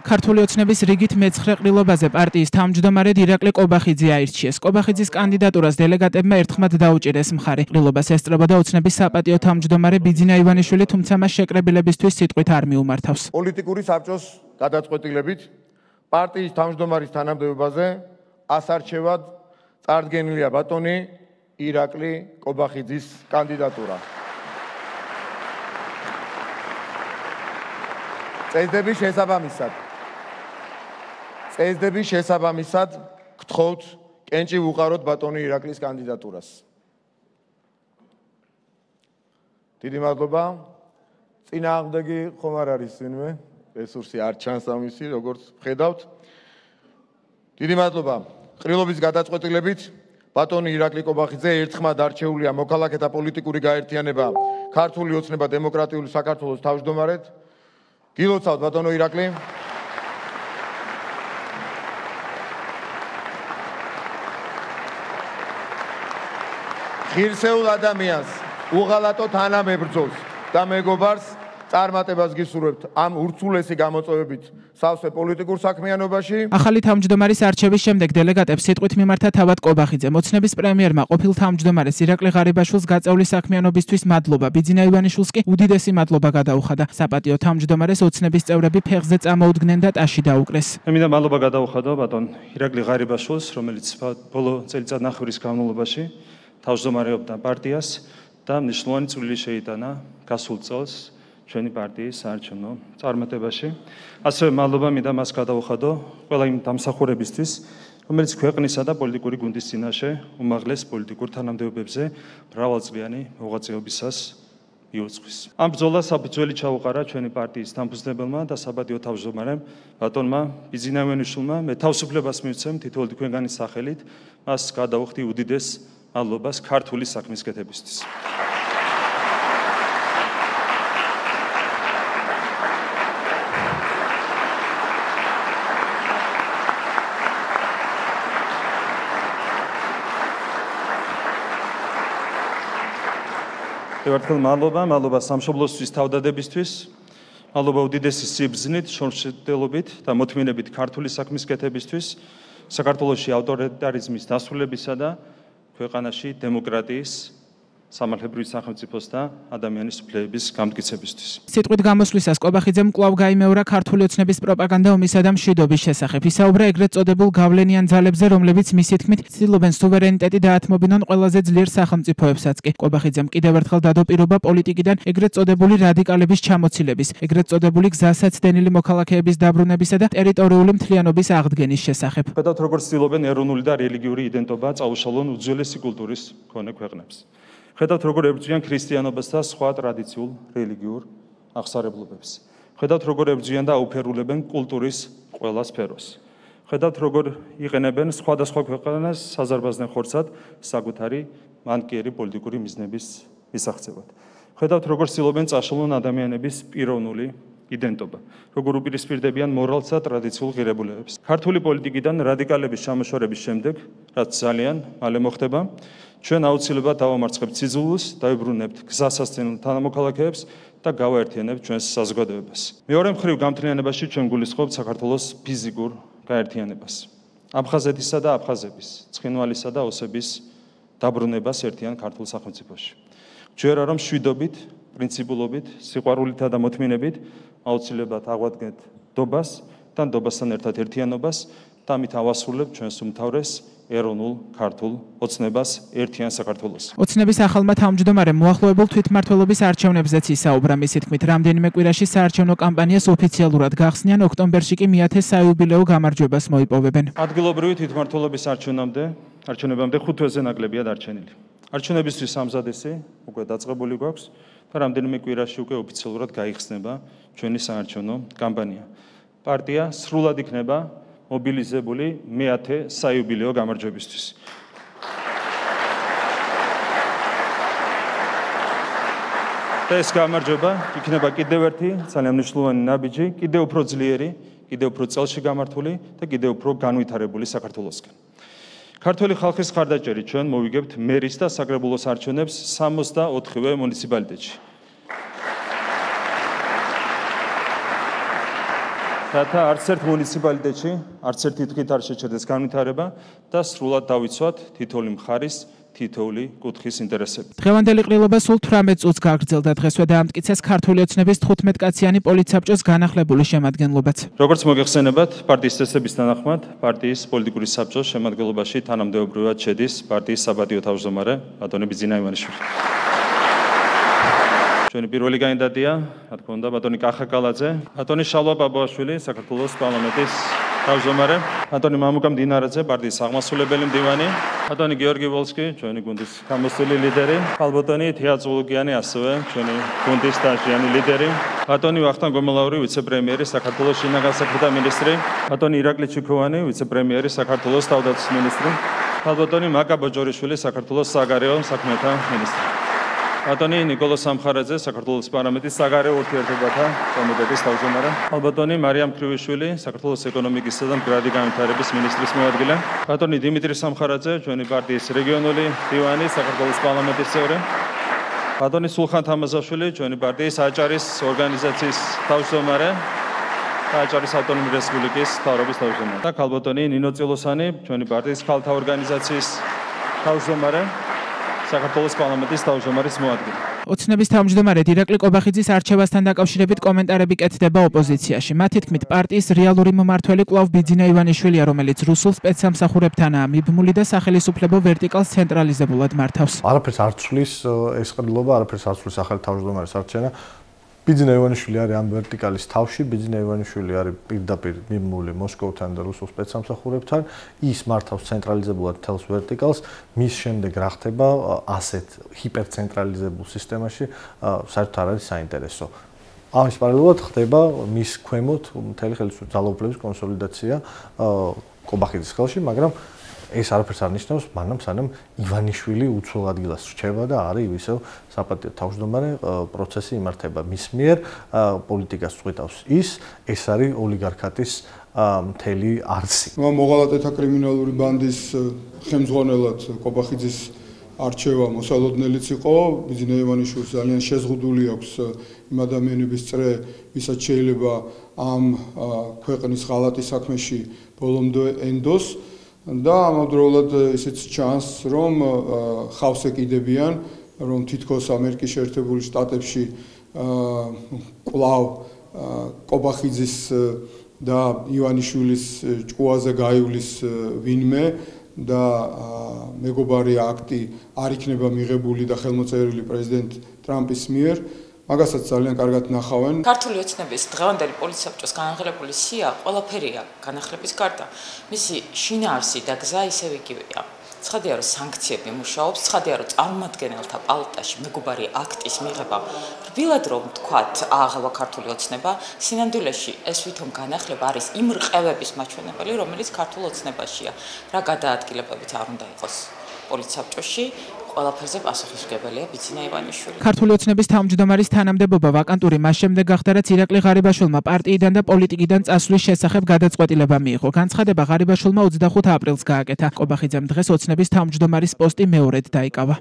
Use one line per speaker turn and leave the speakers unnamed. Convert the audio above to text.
ქართული ოცნების რიგით მეცხრე ყრილობაზე პარტიის თავმჯდომარედ ირაკლი კობახიძე აირჩიეს. კობახიძის კანდიდატურას დელეგატებმა ერთხმად დაუჭირეს მხარი. ყრილობას ესწრებოდა ოცნების საპატიო თავმჯდომარე ბიძინა ივანიშვილი, თუმცა მას შეკრებილებისთვის სიტყვით არ მიუმართავს.
პოლიტიკური საბჭოს გადაწყვეტილებით პარტიის თავმჯდომარის თანამდებობაზე ასარჩევად წარდგენილია ბატონი ირაკლი კობახიძის კანდიდატურა. წესდების შესაბამისად გთხოვთ კენჭი ვუყაროთ ბატონი ირაკლის კანდიდატურას. დიდი მადლობა. წინააღმდეგი ხომ არ არის ვინმე? რესურსი არ ჩანს ამისი, როგორც ხედავთ. დიდი მადლობა. ყრილობის გადაწყვეტილებით ბატონი ირაკლი კობახიძე ერთხმად არჩეულია მოქალაქეთა პოლიტიკური გაერთიანება ქართული ოცნება დემოკრატიული საქართველოს თავმჯდომარედ. გილოცავთ ბატონო ირაკლი. ღირსეულ ადამიანს, უღალატო თანამებრძოლს და მეგობარს წარმატებას გისურვებთ ამ ურთულესი გამოწვევებით სავსე პოლიტიკურ საქმიანობაში.
ახალი თავმჯდომარის არჩევის შემდეგ დელეგატებს სიტყვით მიმართა თავად კობახიძე. ოცნების პრემიერმა ყოფილ თავმჯდომარეს ირაკლი ღარიბაშვილს გაწეული საქმიანობისთვის მადლობა, ბიძინა ივანიშვილს კი უდიდესი მადლობა გადაუხადა. საპატიო თავმჯდომარეს ოცნების წევრები ფეხზე წამოუდგნენ და ტაში დაუკრეს.
მე მინდა მადლობა გადაუხადო ბატონ ირაკლი ღარიბაშვილს, რომელიც ბოლო წელიწადნახევრის განმავლობაში თავმჯდომარეობდა პარტიას და მნიშვნელოვანი წვლილი შეიტანა გასულ წელს ჩვენი პარტიის საარჩევნო წარმატებაში. ასევე მადლობა მინდა მას გადაუხადო ყველა იმ დამსახურებისთვის, რომელიც ქვეყნისა და პოლიტიკური გუნდის წინაშე უმაღლეს პოლიტიკურ თანამდებობებზე მრავალწლიანი მოღვაწეობისას მიუძღვის. ამ ბრძოლას საფუძველი ჩაუყარა ჩვენი პარტიის დამფუძნებელმა და საპატიო თავმჯდომარემ ბატონმა ბიძინა ივანიშვილმა. მე თავისუფლებას მივცემ თითოეული თქვენგანის სახელით, მას გადავხდი უდიდეს მადლობას ქართული საქმის კეთებისთვის. ერთხელ მადლობა სამშობლოსთვის თავდადებისთვის, მადლობა უდიდესი სიბრძნით, შორშეტელობით და მოთმინებით ქართული საქმის კეთებისთვის, საქართველოში ავტორიტარიზმის დასრულებისა და ქვეყანაში დემოკრატიის, სამართლებრივი სახელმწიფოს და ადამიანის უფლებების გამტკიცებისთვის.
სიტყვით გამოსვლისას კობახიძემ კვლავ გაიმეორა ქართული ოცნების პროპაგანდა ომისა და მშვიდობის შესახებ. ისაუბრა ეგრეთ წოდებულ გავლენიან ძალებზე, რომლებიც მისი თქმით ცდილობენ სუვერენიტეტი დაათმობინონ ყველაზე ძლიერ სახელმწიფოებსაც კი. კობახიძემ კიდევ ერთხელ დადო პირობა პოლიტიკიდან ეგრეთ წოდებული რადიკალების ჩამოცილების, ეგრეთ წოდებული გზასაცდენილი მოქალაქეების დაბრუნებისა და ტერიტორიული მთლიანობის აღდგენის შესახებ.
ხედავთ როგორ ცდილობენ ეროვნული და რელიგიური იდენტობა წაუშალონ უძველესი კულტურის მქონე ქვეყნებს. ხედავთ როგორ ებრძვიან ქრისტიანობას და სხვა ტრადიციულ რელიგიურ აღსარებლობებს. ხედავთ როგორ ებრძვიან და აუფერულებენ კულტურის ყველა სფეროს. ხედავთ როგორ იყენებენ სხვადასხვა ქვეყანას საზარბაზნე ხორცად საკუთარი მანკიერი პოლიტიკური მიზნების მისაღწევად. ხედავთ როგორ ცდილობენ წაშალონ ადამიანების პიროვნული იდენტობა, როგორ უპირისპირდებიან მორალს და ტრადიციულ ღირებულებებს. ქართული პოლიტიკიდან რადიკალების ჩამოშორების შემდეგ, რაც ძალიან მალე მოხდება, ჩვენ აუცილებლად დავამარცხებთ სიძულვილს, დავიბრუნებთ გზასაცდენილ თანამოქალაქეებს და გავაერთიანებთ ჩვენს საზოგადოებას. მეორე მხრივ გამთლიანებაში ჩვენ გულისხმობთ საქართველოს ფიზიკურ გაერთიანებას. აფხაზეთისა და აფხაზების, ცხინვალისა და ოსების დაბრუნებას ერთიან ქართულ სახელმწიფოში. გვჯერა რომ მშვიდობით, პრინციპულობით, სიყვარულითა და მოთმინებით აუცილებლად აღვადგენთ დობას და დობასთან ერთად ერთიანობას და ამით ავასრულებთ ჩვენს უმთავრეს ეროვნულ ქართულ ოცნებას ერთიან საქართველოს.
ოცნების ახალმა თავმჯდომარემ მოახლოებულ თვითმმართველობის არჩევნებზეც ისაუბრა. მისი თქმით, რამდენიმე კვირაში საარჩევნო კამპანიას ოფიციალურად გახსნიან, ოქტომბერში კი მე-10 საიუბილეო გამარჯვებას მოიპოვებენ.
ადგილობრივი თვითმმართველობის არჩევნებამდე 5 თვეზე ნაკლებია დარჩენილი. არჩევნებისთვის ამზადესი უკვე დაწყებული გვაქვს და რამდენიმე კვირაში უკვე ოფიციალურად გაიხსნება ჩვენი საარჩევნო კამპანია. პარტია სრულად იქნება მობილიზებული მე-10 საიუბილეო გამარჯვებისთვის. და ეს გამარჯვება იქნება კიდევ ერთი ძალიან მნიშვნელოვანი ნაბიჯი, კიდევ უფრო ძლიერი, კიდევ უფრო წელში გამართული და კიდევ უფრო განვითარებული საქართველოსკენ. ქართული ხალხის ხარდაჭერით ჩვენ მოვიგებთ მერის და საკრებულოს არჩევნებს 64-ვე მუნიციპალიტეტში. რათა არც ერთ მუნიციპალიტეტში არც ერთი დღით არ შეჩერდეს განვითარება და სრულად დავიცვათ თითოეული მხარის თითოეული კუთხის ინტერესები.
დღევანდელი ყრილობა სულ 18 წუთს გაგრძელდა. დღესვე დაამტკიცეს ქართული ოცნების 15-კაციანი პოლიტსაბჭოს განახლებული შემადგენლობაც.
როგორც მოგეხსენებათ, პარტიის წესების თანახმად, პარტიის პოლიტიკური საბჭოს შემადგენლობაში თანამდებობრივად შედის პარტიის საპატიო თავმჯდომარე ბატონი ბიძინა ივანიშვილი. ჩვენი პირველი კანდიდატია, რა თქმა უნდა, ბატონი კახა კალაძე, ბატონი შალვა ბაბუაშვილი, საქართველოს პარლამენტის თავმჯდომარე, ბატონი მამუკა მდინარაძე, პარტიის აღმასრულებელი მდივანი, ბატონი გიორგი ვოლსკი, ჩვენი გუნდის გამოსული ლიდერი, ალბატონი თეა წულუკიანი, ასევე ჩვენი გუნდის დაშიანი ლიდერი, ბატონი ვახტანგ გომელაური, ვიცე-პრემიერი, საქართველოს შინაგან საქმეთა მინისტრი, ბატონი ირაკლი ჩიქოვანი, ვიცე-პრემიერი, საქართველოს თავდაცვის მინისტრი, ბატონი მაკა ბოჯორიშვილი, საქართველოს საგარეო საქმეთა მინისტრი. ბატონი ნიკოლოზ სამხარაძე, საქართველოს პარლამენტის საგარეო ურთიერთობათა კომიტეტის თავმჯდომარე. ალბატონი მარიამ ქრივიშვილი, საქართველოს ეკონომიკისა და მდგრადი განვითარების მინისტრის მოადგილე. ბატონი დიმიტრი სამხარაძე, ჩვენი პარტიის რეგიონული დივანი, საქართველოს პარლამენტის წევრი. ბატონი სულხან თამაზაშვილი, ჩვენი პარტიის აჭარის ორგანიზაციის თავმჯდომარე და აჭარის ავტონომიური რესპუბლიკის მთავრობის თავმჯდომარე. და ქალბატონი ნინო წილოსანი, ჩვენი პარტიის ქალთა ორგანიზაციის თავმჯდომარე. საქართველოს პარლამენტის თავმჯდომარის მოადგილე.
ოცნების თავმჯდომარედ ირაკლი ყობახიძის არჩევასთან დაკავშირებით კომენტარები კეთდება ოპოზიციაში. მათი თქმით, პარტიის რეალური მომართველი კვლავ ბიძინა ივანიშვილია, რომელიც რუსულ სპეცსამსახურებთანაა მიბმული და სახელისუფლებო ვერტიკალს ცენტრალიზებულად მართავს.
არაფერს არ ცვლის ეს ყრილობა, არაფერს არ ცვლის ახალი თავმჯდომარის არჩენა. ბიძინა ივანიშვილი არის ამ ვერტიკალის თავში, ბიძინა ივანიშვილი არის პირდაპირ მიბმული მოსკოვთან და რუსულ სპეცსამსახურებთან, ის მართავს ცენტრალიზებულად თელს ვერტიკალს, მის შემდეგ რა ხდება ასეთ ჰიპერცენტრალიზებულ სისტემაში, საერთოდ არ არის საინტერესო. ამის პარალელურად ხდება მის ქვემოთ მთელი ხელისუფლების ძალაუფლების კონსოლიდაცია ყობახიძის ხელში, მაგრამ ეს არაფერს არ ნიშნავს, მანამ სანამ ივანიშვილი უცხო ადგილას რჩება და არის ისევ საპატიო თავმჯდომარე, პროცესი იმართება მის მიერ, პოლიტიკას წვიტავს ის არის ოლიგარქატის მთელი არსი.
მოღალატეთა კრიმინალური ბანდის ხელმძღვანელად ყობახიძის არჩევა მოსალოდნელიც იყო, ბიძინა ივანიშვილს ძალიან შეზღუდული აქვს იმ ადამიანების წრე, ვისაც შეიძლება ამ ქვეყნის ღალატის საქმეში ბოლომდე ენდოს. და ამავდროულად ისიც ჩანს, რომ ხავს ეკიდებიან, რომ თითქოს ამერიკის შეერთებული შტატებში კვლავ ყობახიძის და ივანიშვილის ჭკუაზე გაივლის ვინმე და მეგობარი აქტი არ იქნება მიღებული და ხელმოწერილი პრეზიდენტ ტრამპის მიერ. მაგასაც ძალიან კარგად ნახავენ.
ქართული ოცნების დღევანდელი პოლიტსაბჭოს განაღრებული სია ყველაფერია განახლების გარდა. მისი შინაარსი და გზა ისევ იგივეა. ცხადია, რომ სანქციები მუშაობს, ცხადია, რომ წარმომადგენელთა პალატაში მეგობარი აქტის მიღება რბილად რომ თქვათ აღება ქართული ოცნება, სინამდვილეში ეს ვითომ განახლება არის იმ რყევების მაჩვენებელი, რომელიც ქართულ ოცნებაშია. რა გადაადგილებებით არ უნდა იყოს პოლიტსაბჭოში, ყველაფერზე პასუხისმგებელია ბიძინა ივანიშვილი.
ქართული ოცნების თავმჯდომარის თანამდებობა ვაკანტური მას შემდეგ გახდა, რაც ირაკლი ღარიბაშვილმა პარტიიდან და პოლიტიკიდან წასვლის შესახებ გადაწყვეტილება მიიღო. განცხადება ღარიბაშვილმა 25 აპრილს გააკეთა. ყობახიძემ დღეს ოცნების თავმჯდომარის პოსტი მეორედ დაიკავა.